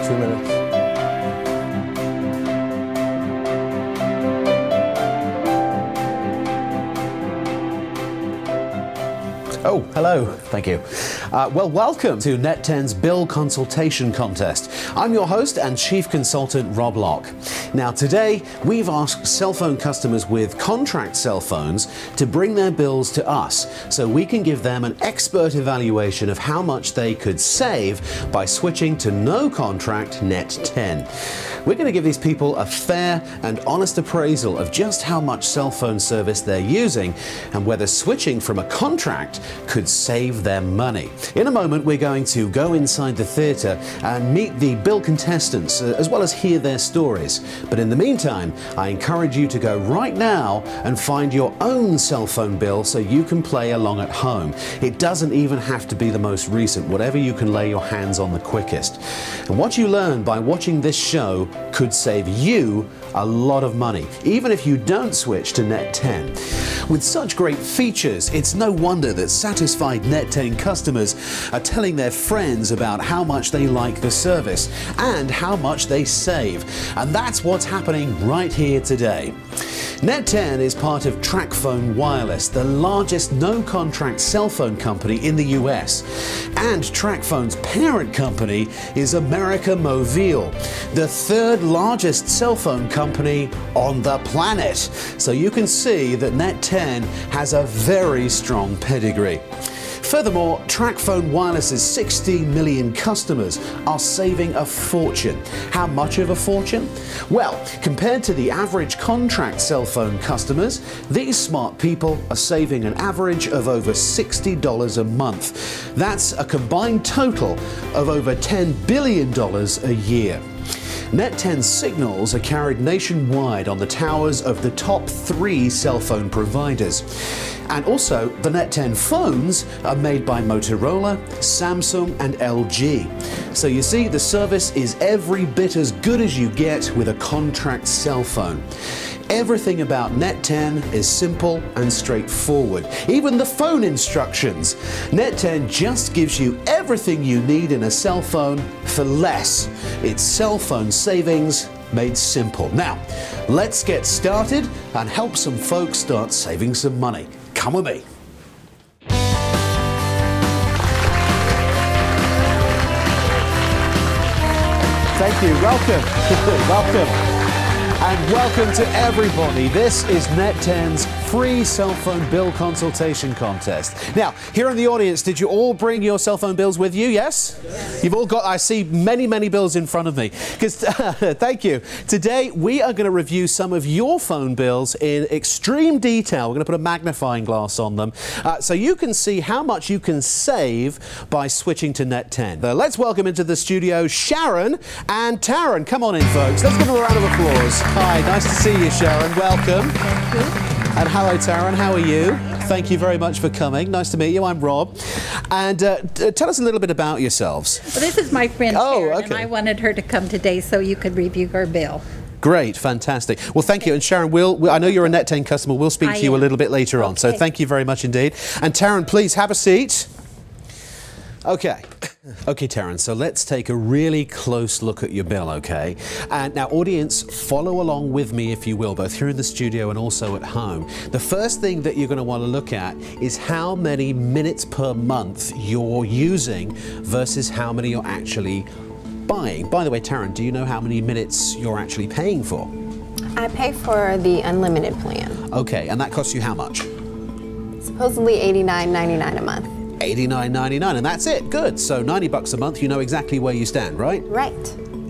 2 minutes. Oh, hello. Thank you. Well, welcome to NET10's Bill Consultation Contest. I'm your host and Chief Consultant, Rob Locke. Now, today, we've asked cell phone customers with contract cell phones to bring their bills to us so we can give them an expert evaluation of how much they could save by switching to no contract NET10. We're going to give these people a fair and honest appraisal of just how much cell phone service they're using and whether switching from a contract could save them money. In a moment, we're going to go inside the theatre and meet the bill contestants as well as hear their stories. But in the meantime, I encourage you to go right now and find your own cell phone bill so you can play along at home. It doesn't even have to be the most recent, whatever you can lay your hands on the quickest. And what you learn by watching this show could save you a lot of money, even if you don't switch to NET10. With such great features, it's no wonder that satisfied NET10 customers are telling their friends about how much they like the service and how much they save. And that's what's happening right here today. NET10 is part of TracFone Wireless, the largest no-contract cell phone company in the US. And TracFone's parent company is America Mobile, the third largest cell phone company on the planet. So you can see that NET10 has a very strong pedigree. Furthermore, TracFone Wireless's 60 million customers are saving a fortune. How much of a fortune? Well, compared to the average contract cell phone customers, these smart people are saving an average of over $60 a month. That's a combined total of over $10 billion a year. NET10 signals are carried nationwide on the towers of the top 3 cell phone providers. And also, the NET10 phones are made by Motorola, Samsung and LG. So you see, the service is every bit as good as you get with a contract cell phone. Everything about NET10 is simple and straightforward. Even the phone instructions. NET10 just gives you everything you need in a cell phone for less. It's cell phone savings made simple. Now, let's get started and help some folks start saving some money. Come with me. Thank you. Welcome. Welcome. And welcome to everybody. This is NET10's free cell phone bill consultation contest. Now, here in the audience, did you all bring your cell phone bills with you? Yes? Yes. You've all got, I see many bills in front of me. Thank you. Today, we are going to review some of your phone bills in extreme detail. We're going to put a magnifying glass on them so you can see how much you can save by switching to NET10. Let's welcome into the studio Sharon and Taryn. Come on in, folks. Let's give them a round of applause. Hi, nice to see you, Sharon. Welcome. Thank you. And hello, Taryn. How are you? Thank you very much for coming. Nice to meet you. I'm Rob. And tell us a little bit about yourselves. Well, this is my friend Sharon, okay. and I wanted her to come today so you could review her bill. Great, fantastic. Well, thank you. And Sharon, I know you're a NET10 customer. We'll speak to you a little bit later on. So thank you very much indeed. And Taryn, please have a seat. Okay. Okay, Taryn, so let's take a really close look at your bill, okay? And now, audience, follow along with me, if you will, both here in the studio and also at home. The first thing that you're going to want to look at is how many minutes per month you're using versus how many you're actually buying. By the way, Taryn, do you know how many minutes you're actually paying for? I pay for the unlimited plan. Okay, and that costs you how much? Supposedly $89.99 a month. $89.99, and that's it. Good. So $90 a month, you know exactly where you stand, right? Right.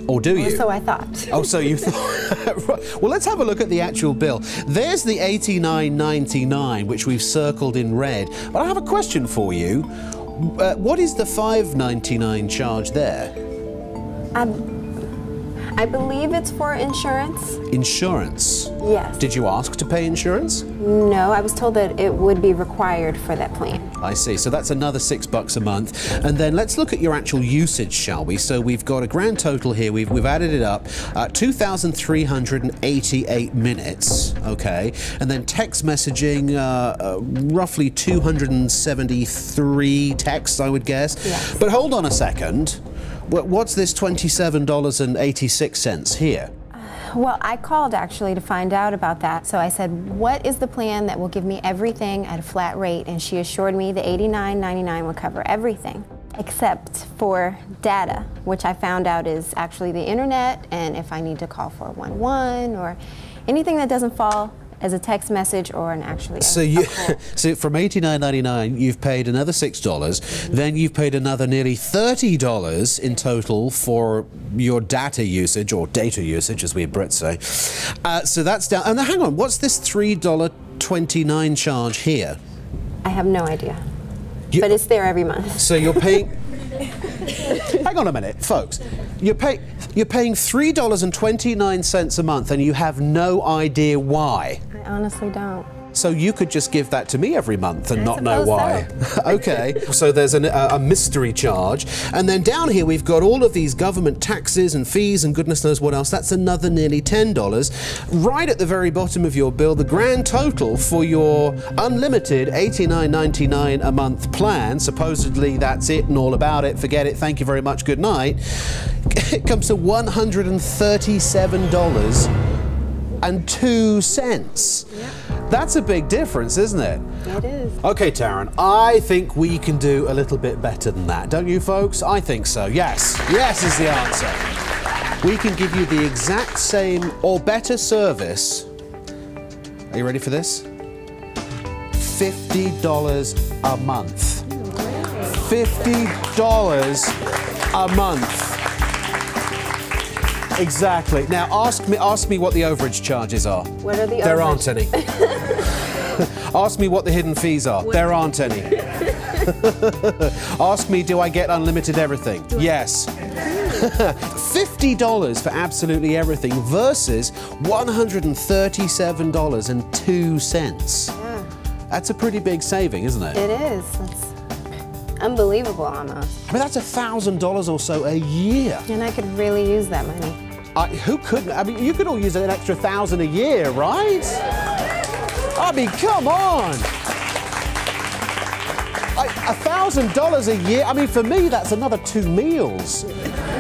Or do you? Or so I thought. Oh, so you thought. Right. Well, let's have a look at the actual bill. There's the $89.99, which we've circled in red. But I have a question for you. What is the $5.99 charge there? I believe it's for insurance. Insurance? Yes. Did you ask to pay insurance? No, I was told that it would be required for that plan. I see. So that's another $6 a month. And then let's look at your actual usage, shall we? So we've got a grand total here. We've added it up. 2,388 minutes. Okay. And then text messaging, roughly 273 texts, I would guess. Yes. But hold on a second. What's this $27.86 here? Well, I called actually to find out about that. So I said, what is the plan that will give me everything at a flat rate? And she assured me the $89.99 would cover everything except for data, which I found out is actually the internet, and if I need to call 411 or anything that doesn't fall as a text message or an actually so so from $89.99 you've paid another $6, then you've paid another nearly $30 in total for your data usage, or data usage as we Brits say. So that's down. And hang on, what's this $3.29 charge here? I have no idea, but it's there every month. So you're paying hang on a minute, folks. You're paying $3.29 a month and you have no idea why. I honestly don't. So you could just give that to me every month and not know why. So. Okay, so there's a mystery charge. And then down here we've got all of these government taxes and fees and goodness knows what else. That's another nearly $10. Right at the very bottom of your bill, the grand total for your unlimited $89.99 a month plan, supposedly that's it and all about it, forget it, thank you very much, good night, it comes to $137.02. Yep. That's a big difference, isn't it? It is. Okay, Taryn, I think we can do a little bit better than that, don't you folks? I think so, yes. Yes is the answer. We can give you the exact same or better service. Are you ready for this? $50 a month. $50 a month. Exactly. Now ask me what the overage charges are. What are the There overage? aren't any. Ask me what the hidden fees are. There aren't any. Ask me, do I get unlimited everything? Yes. $50 for absolutely everything versus $137.02. Yeah. That's a pretty big saving, isn't it? It is. It's unbelievable almost. I mean, that's $1,000 or so a year. And I could really use that money. Who couldn't? I mean, you could all use an extra $1,000 a year, right? I mean, come on. $1,000 a year? I mean, for me, that's another 2 meals.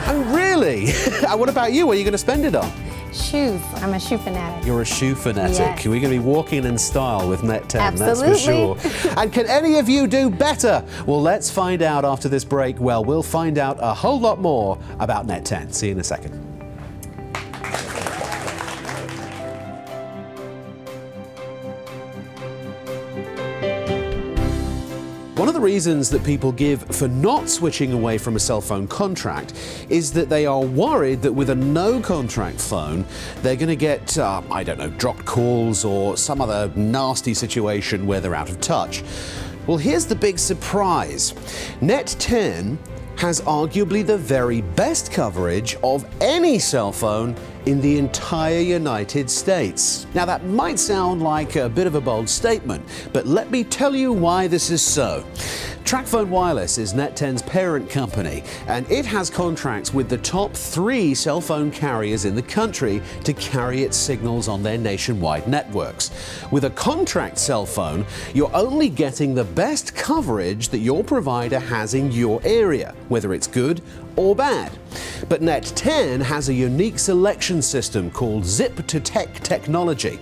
I mean, really? What about you? What are you going to spend it on? Shoes. I'm a shoe fanatic. You're a shoe fanatic. Yes. We're going to be walking in style with NET10, Absolutely. that's for sure. And can any of you do better? Well, let's find out after this break. Well, we'll find out a whole lot more about NET10. See you in a second. One of the reasons that people give for not switching away from a cell phone contract is that they are worried that with a no-contract phone, they're going to get, I don't know, dropped calls or some other nasty situation where they're out of touch. Well, here's the big surprise. NET10 has arguably the very best coverage of any cell phone in the entire United States. Now that might sound like a bit of a bold statement, but let me tell you why this is so. TracFone Wireless is NET10's parent company, and it has contracts with the top 3 cell phone carriers in the country to carry its signals on their nationwide networks. With a contract cell phone, you're only getting the best coverage that your provider has in your area, whether it's good or bad. But NET10 has a unique selection system called Zip-to-Tech technology,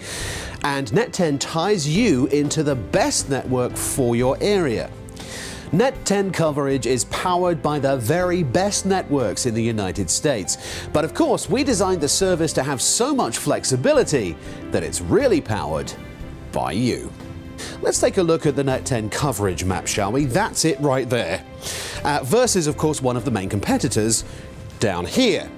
and NET10 ties you into the best network for your area. NET10 coverage is powered by the very best networks in the United States. But of course, we designed the service to have so much flexibility that it's really powered by you. Let's take a look at the NET10 coverage map, shall we? That's it right there. Versus, of course, one of the main competitors down here.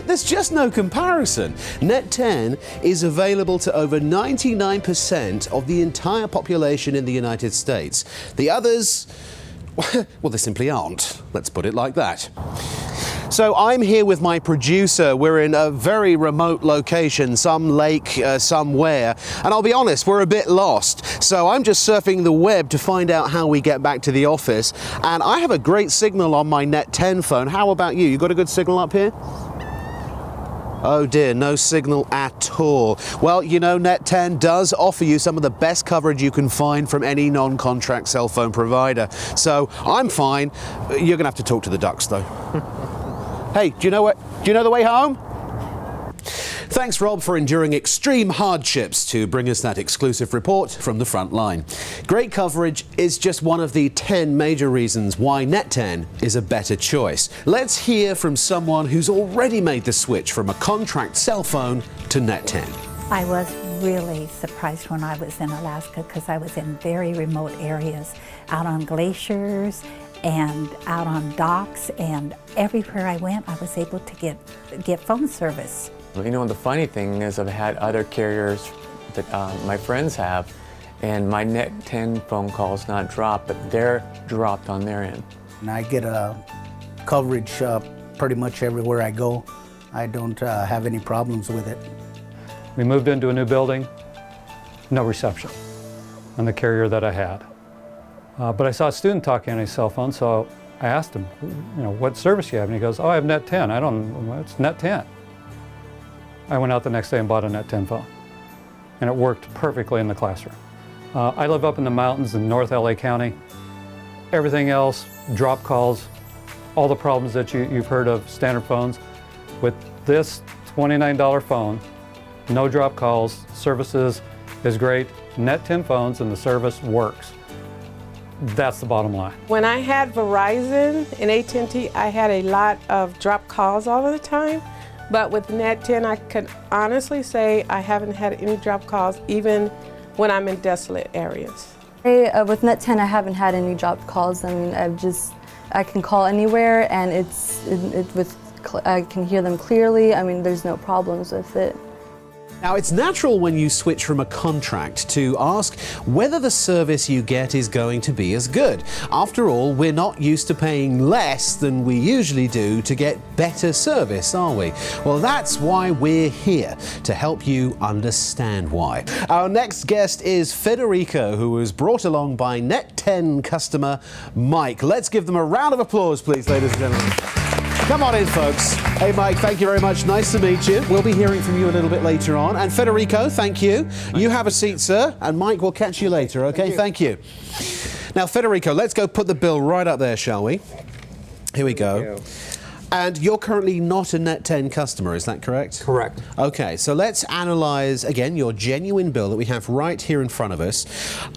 There's just no comparison. NET10 is available to over 99% of the entire population in the United States. The others, well, they simply aren't. Let's put it like that. So I'm here with my producer. We're in a very remote location, some lake somewhere, and I'll be honest, we're a bit lost. So I'm just surfing the web to find out how we get back to the office, and I have a great signal on my NET10 phone. How about you? You got a good signal up here? Oh dear, no signal at all. Well, you know, NET10 does offer you some of the best coverage you can find from any non-contract cell phone provider. So I'm fine. You're gonna have to talk to the ducks though. Hey, do you know the way home? Thanks, Rob, for enduring extreme hardships to bring us that exclusive report from the front line. Great coverage is just one of the 10 major reasons why NET10 is a better choice. Let's hear from someone who's already made the switch from a contract cell phone to NET10. I was really surprised when I was in Alaska because I was in very remote areas, out on glaciers and out on docks, and everywhere I went I was able to get phone service. You know, the funny thing is I've had other carriers that my friends have, and my NET10 phone calls not dropped, but they're dropped on their end. And I get coverage pretty much everywhere I go. I don't have any problems with it. We moved into a new building, no reception on the carrier that I had. But I saw a student talking on his cell phone, so I asked him, you know, what service you have? And he goes, oh, I have NET10. I don't know, it's NET10. I went out the next day and bought a NET10 phone, and it worked perfectly in the classroom. I live up in the mountains in North LA County. Everything else, drop calls, all the problems that you've heard of standard phones. With this $29 phone, no drop calls, services is great. NET10 phones and the service works. That's the bottom line. When I had Verizon and AT&T, I had a lot of drop calls all the time. But with NET10, I can honestly say I haven't had any drop calls, even when I'm in desolate areas. With NET10, I haven't had any drop calls. I mean, I can call anywhere, and I can hear them clearly. I mean, there's no problems with it. Now, it's natural when you switch from a contract to ask whether the service you get is going to be as good. After all, we're not used to paying less than we usually do to get better service, are we? Well, that's why we're here, to help you understand why. Our next guest is Federico, who was brought along by NET10 customer Mike. Let's give them a round of applause, please, ladies and gentlemen. Come on in, folks. Hey, Mike, thank you very much. Nice to meet you. We'll be hearing from you a little bit later on. And Federico, thank you. You have a seat, sir. And Mike, we'll catch you later, okay? Thank you. Now, Federico, let's go put the bill right up there, shall we? Here we go. And you're currently not a NET10 customer, is that correct? Correct. Okay, so let's analyze, again, your genuine bill that we have right here in front of us.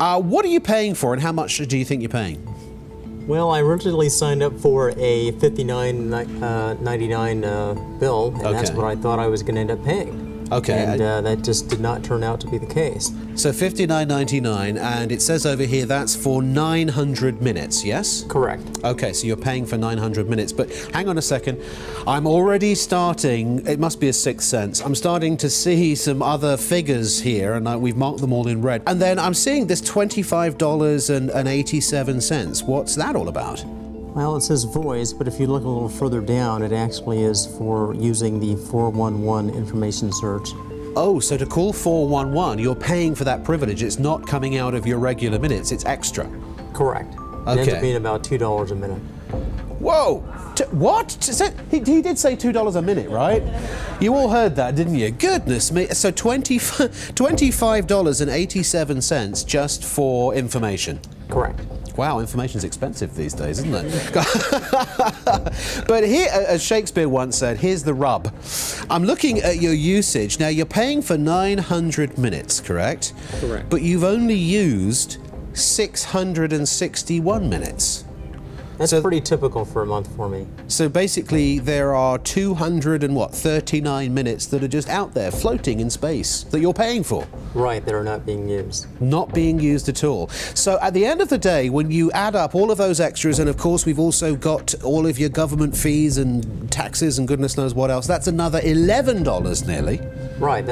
What are you paying for, and how much do you think you're paying? Well, I originally signed up for a $59.99 bill, and that's what I thought I was going to end up paying. Okay. And that just did not turn out to be the case. So $59.99, and it says over here that's for 900 minutes, yes? Correct. Okay, so you're paying for 900 minutes, but hang on a second. I'm already starting, it must be a sixth sense, I'm starting to see some other figures here, and we've marked them all in red. And then I'm seeing this $25.87. What's that all about? Well, it says voice, but if you look a little further down, it actually is for using the 411 information search. Oh, so to call 411, you're paying for that privilege. It's not coming out of your regular minutes, it's extra. Correct. Okay. It ends up being about $2 a minute. Whoa! What? He did say $2 a minute, right? You all heard that, didn't you? Goodness me. So $25.87 just for information. Correct. Wow, information's expensive these days, isn't it? But here, as Shakespeare once said, here's the rub. I'm looking at your usage. Now, you're paying for 900 minutes, correct? Correct. But you've only used 661 minutes. That's pretty typical for a month for me. So basically there are 239 minutes that are just out there floating in space that you're paying for. Right, that are not being used. Not being used at all. So at the end of the day, when you add up all of those extras, and of course we've also got all of your government fees and taxes and goodness knows what else, that's another $11 nearly. Right,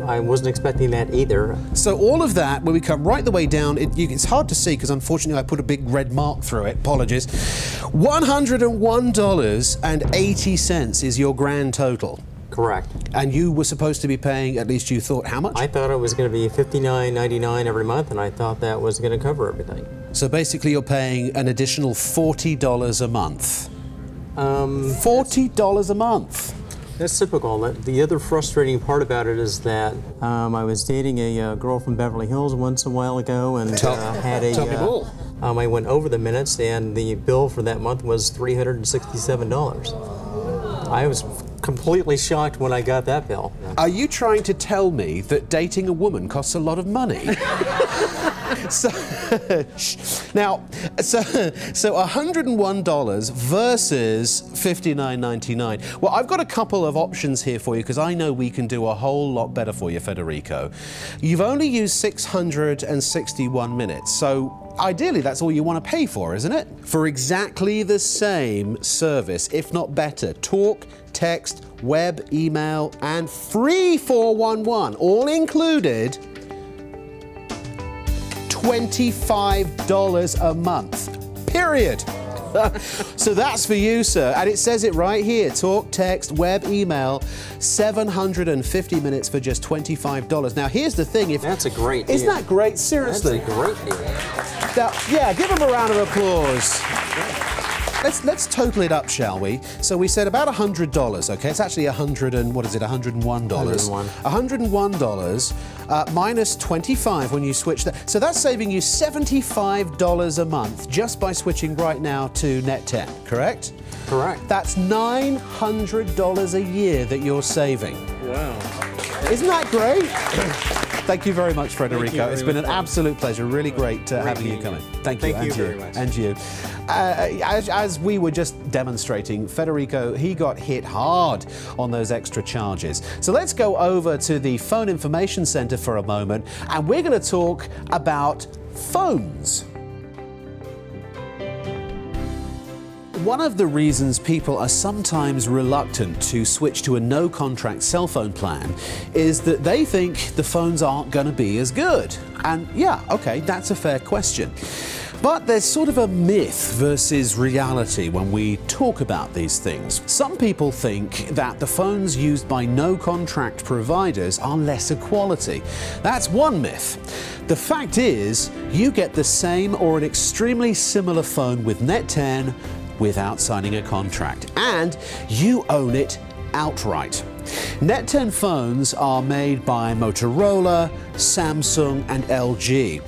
I wasn't expecting that either. So all of that, when we come right the way down, it's hard to see because unfortunately I put a big red mark through it, apologies. $101.80 is your grand total. Correct. And you were supposed to be paying, at least you thought, how much? I thought it was going to be $59.99 every month, and I thought that was going to cover everything. So basically you're paying an additional $40 a month. $40 a month. That's typical. The other frustrating part about it is that I was dating a girl from Beverly Hills once a while ago, and had a. I went over the minutes, and the bill for that month was $367. I was completely shocked when I got that bill. Are you trying to tell me that dating a woman costs a lot of money? So $101 versus $59.99. Well, I've got a couple of options here for you because I know we can do a whole lot better for you, Federico. You've only used 661 minutes, so ideally that's all you want to pay for, isn't it? For exactly the same service, if not better, talk, text, web, email, and free 411, all included, $25 a month, period. So that's for you, sir. And it says it right here. Talk, text, web, email, 750 minutes for just $25. Now, here's the thing. That's a great deal. Isn't that great? Seriously. That's a great deal. Now, yeah, give them a round of applause. Let's total it up, shall we? So we said about $100, okay? It's actually $101. $101 minus 25 when you switch that. So that's saving you $75 a month just by switching right now to NET10, correct? Correct. That's $900 a year that you're saving. Wow. Isn't that great? Thank you very much, Federico. It's been an absolute pleasure. Really great having you come in. Thank you. Thank you very much. And you. As we were just demonstrating, Federico, he got hit hard on those extra charges. So let's go over to the Phone Information Center for a moment, and we're going to talk about phones. One of the reasons people are sometimes reluctant to switch to a no-contract cell phone plan is that they think the phones aren't going to be as good. And yeah, okay, that's a fair question. But there's sort of a myth versus reality when we talk about these things. Some people think that the phones used by no-contract providers are lesser quality. That's one myth. The fact is, you get the same or an extremely similar phone with NET10 without signing a contract, and you own it outright. NET10 phones are made by Motorola, Samsung and LG,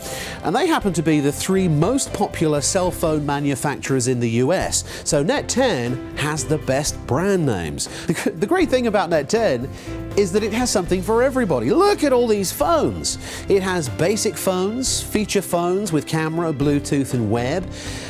and they happen to be the three most popular cell phone manufacturers in the US, so NET10 has the best brand names. The great thing about NET10 is that it has something for everybody. Look at all these phones. It has basic phones, feature phones with camera, Bluetooth and web.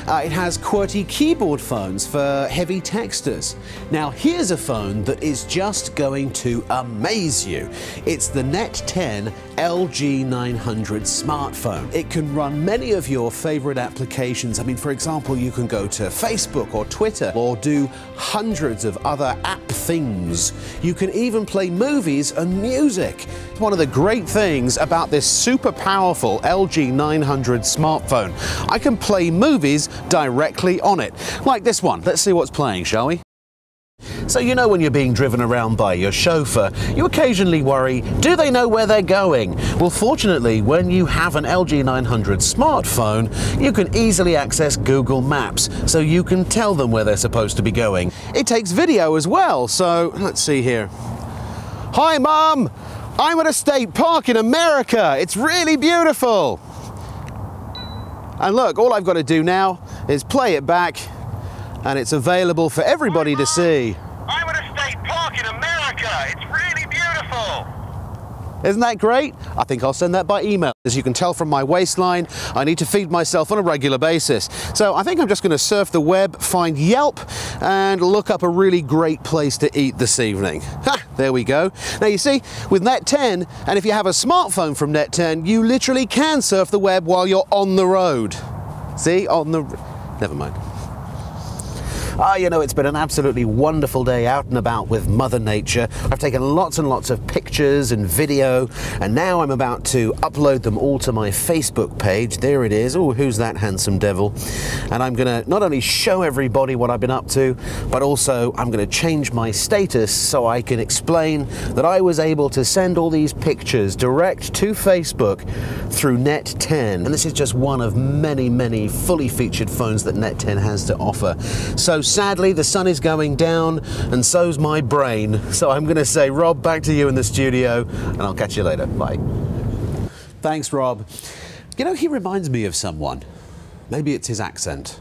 It has QWERTY keyboard phones for heavy texters. Now here's a phone that is just going to amaze you. It's the NET10 LG900 smartphone. It can run many of your favorite applications. I mean, for example, you can go to Facebook or Twitter or do hundreds of other app things. You can even play movies and music. One of the great things about this super powerful LG900 smartphone, I can play movies directly on it. Like this one. Let's see what's playing, shall we? So you know when you're being driven around by your chauffeur, you occasionally worry, do they know where they're going? Well, fortunately, when you have an LG900 smartphone, you can easily access Google Maps, so you can tell them where they're supposed to be going. It takes video as well, so let's see here. Hi, Mum! I'm at a state park in America. It's really beautiful. And look, all I've got to do now is play it back, and it's available for everybody to see. I'm at a state park in America. It's really beautiful. Isn't that great? I think I'll send that by email. As you can tell from my waistline, I need to feed myself on a regular basis. So I think I'm just going to surf the web, find Yelp, and look up a really great place to eat this evening. Ha! There we go. Now you see, with NET10, and if you have a smartphone from NET10, you literally can surf the web while you're on the road. See? Never mind. You know, it's been an absolutely wonderful day out and about with Mother Nature. I've taken lots and lots of pictures and video, and now I'm about to upload them all to my Facebook page. There it is. Oh, who's that handsome devil? And I'm going to not only show everybody what I've been up to, but also I'm going to change my status so I can explain that I was able to send all these pictures direct to Facebook through NET10. And this is just one of many, many fully featured phones that NET10 has to offer. So sadly, the sun is going down, and so's my brain. So I'm going to say, Rob, back to you in the studio, and I'll catch you later. Bye. Thanks, Rob. You know, he reminds me of someone. Maybe it's his accent.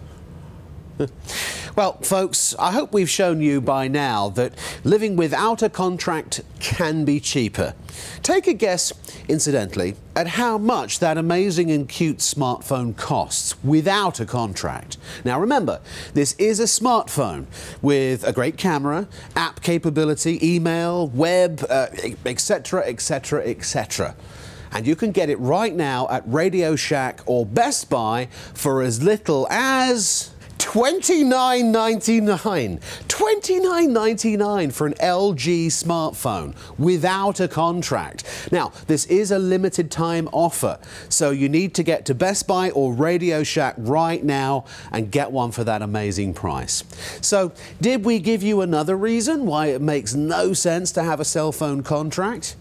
Well, folks, I hope we've shown you by now that living without a contract can be cheaper. Take a guess, incidentally, at how much that amazing and cute smartphone costs without a contract. Now remember, this is a smartphone with a great camera, app capability, email, web, etc., etc., etc. And you can get it right now at Radio Shack or Best Buy for as little as $29.99. $29.99 for an LG smartphone without a contract. Now, this is a limited time offer, so you need to get to Best Buy or Radio Shack right now and get one for that amazing price. So, did we give you another reason why it makes no sense to have a cell phone contract?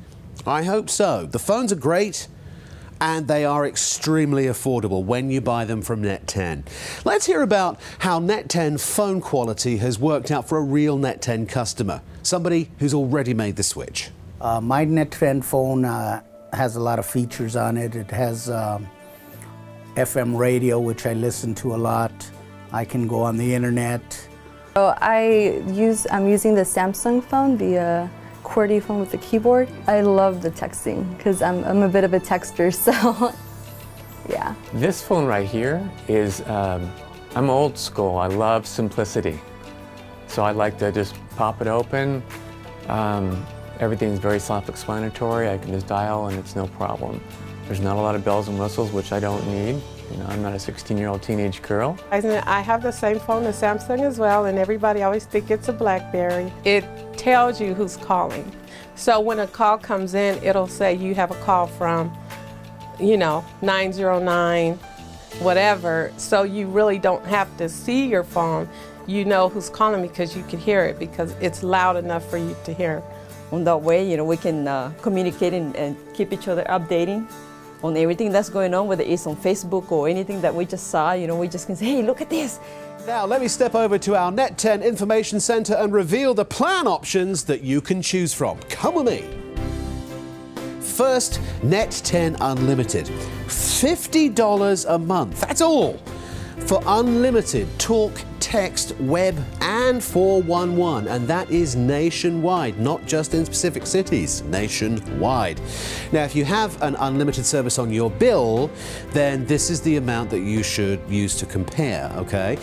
I hope so. The phones are great, and they are extremely affordable when you buy them from NET10. Let's hear about how NET10 phone quality has worked out for a real NET10 customer, somebody who's already made the switch. My NET10 phone has a lot of features on it. It has FM radio, which I listen to a lot. I can go on the internet. So I'm using the Samsung phone, the QWERTY phone with the keyboard. I love the texting because I'm a bit of a texter, so yeah. This phone right here is, I'm old school. I love simplicity. So I like to just pop it open. Everything's very self-explanatory. I can just dial and it's no problem. There's not a lot of bells and whistles, which I don't need. You know, I'm not a 16-year-old teenage girl. I have the same phone as Samsung as well, and everybody always thinks it's a BlackBerry. It tells you who's calling. So when a call comes in, it'll say you have a call from, you know, 909, whatever. So you really don't have to see your phone. You know who's calling because you can hear it because it's loud enough for you to hear. On that way, you know, we can communicate and keep each other updating on everything that's going on, whether it's on Facebook or anything that we just saw. You know, we just can say, hey, look at this. Now let me step over to our NET10 Information Center and reveal the plan options that you can choose from. Come with me. First, NET10 Unlimited. $50 a month, that's all. For unlimited talk, text, web, and 411, and that is nationwide, not just in specific cities, nationwide. Now, if you have an unlimited service on your bill, then this is the amount that you should use to compare, okay?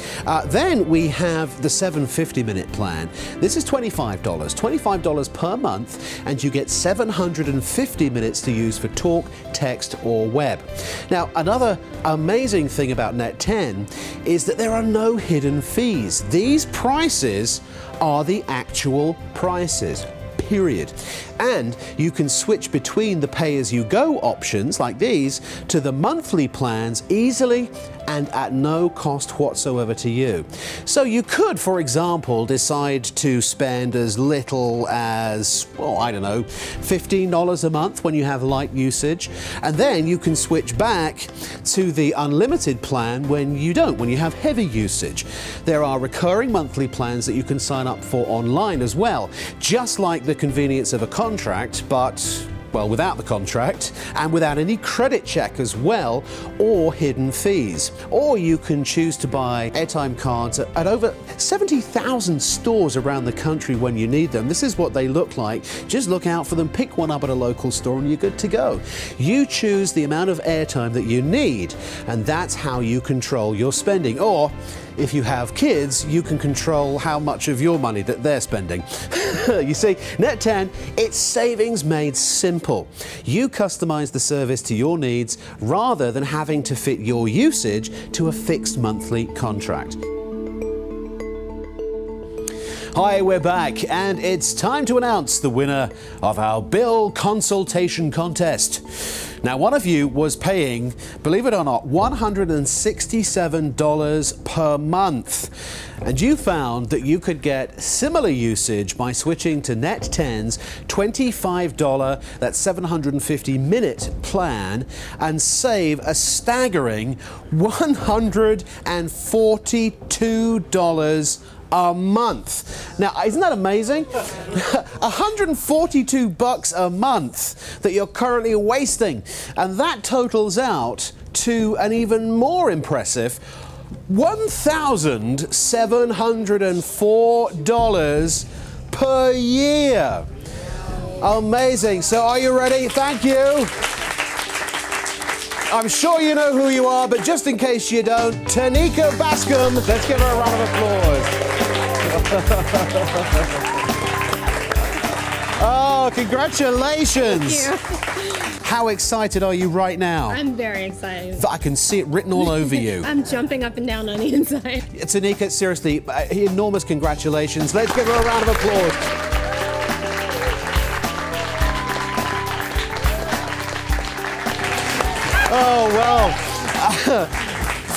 Then we have the 750-minute plan. This is $25 per month, and you get 750 minutes to use for talk, text, or web. Now, another amazing thing about NET10 is that there are no hidden fees. These prices are the actual prices, period. And you can switch between the pay-as-you-go options like these to the monthly plans easily and at no cost whatsoever to you. So you could, for example, decide to spend as little as, well, I don't know, $15 a month when you have light usage, and then you can switch back to the unlimited plan when you don't, when you have heavy usage. There are recurring monthly plans that you can sign up for online as well, just like the convenience of a contract, but well, without the contract and without any credit check as well, or hidden fees. Or you can choose to buy airtime cards at over 70,000 stores around the country when you need them. This is what they look like. Just look out for them, pick one up at a local store and you're good to go. You choose the amount of airtime that you need, and that's how you control your spending. Or if you have kids, you can control how much of your money that they're spending. You see, NET10, it's savings made simple. You customize the service to your needs rather than having to fit your usage to a fixed monthly contract. Hi, we're back, and it's time to announce the winner of our bill consultation contest. Now, one of you was paying, believe it or not, $167 per month. And you found that you could get similar usage by switching to NET10's $25, that's 750-minute plan, and save a staggering $142 a month. Now, isn't that amazing? $142 a month that you're currently wasting, and that totals out to an even more impressive $1,704 per year. Amazing. So are you ready? Thank you. I'm sure you know who you are, but just in case you don't, Tanika Bascom. Let's give her a round of applause. Oh, congratulations. Thank you. How excited are you right now? I'm very excited. I can see it written all over you. I'm jumping up and down on the inside. Tanika, seriously, enormous congratulations. Let's give her a round of applause. Oh, well.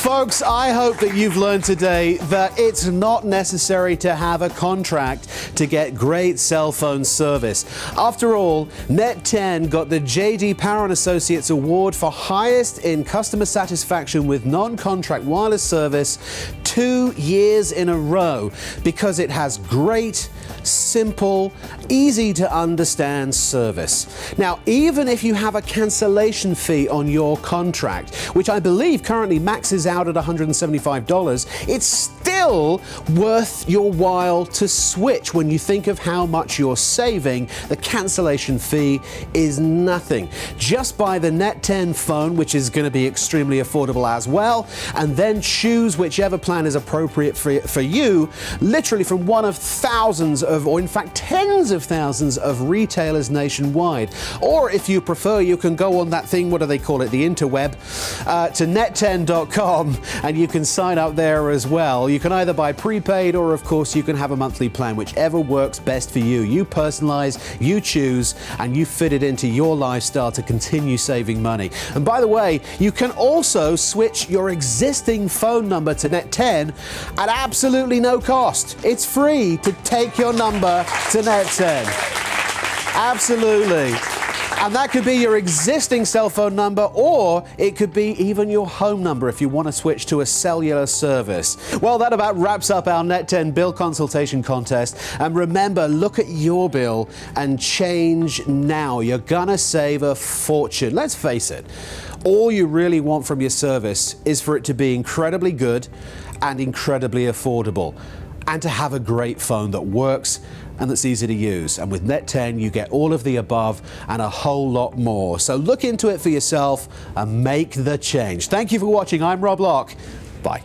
Folks, I hope that you've learned today that it's not necessary to have a contract to get great cell phone service. After all, NET10 got the J.D. Power & Associates Award for highest in customer satisfaction with non-contract wireless service 2 years in a row because it has great, simple, easy to understand service. Now, even if you have a cancellation fee on your contract, which I believe currently maxes out at $175, it's still worth your while to switch. When you think of how much you're saving, the cancellation fee is nothing. Just buy the NET10 phone, which is going to be extremely affordable as well, and then choose whichever plan is appropriate for you, literally from one of thousands of, or in fact tens of thousands of retailers nationwide. Or if you prefer, you can go on that thing, what do they call it, the interweb, to net10.com, and you can sign up there as well. You can either buy prepaid or, of course, you can have a monthly plan, whichever works best for you. You personalize, you choose, and you fit it into your lifestyle to continue saving money. And by the way, you can also switch your existing phone number to NET10 at absolutely no cost. It's free to take your number to NET10. Absolutely. And that could be your existing cell phone number, or it could be even your home number if you want to switch to a cellular service. Well, that about wraps up our NET10 bill consultation contest. And remember, look at your bill and change now. You're gonna save a fortune. Let's face it, all you really want from your service is for it to be incredibly good and incredibly affordable, and to have a great phone that works and that's easy to use. And with NET10, you get all of the above and a whole lot more. So look into it for yourself and make the change. Thank you for watching. I'm Rob Locke. Bye.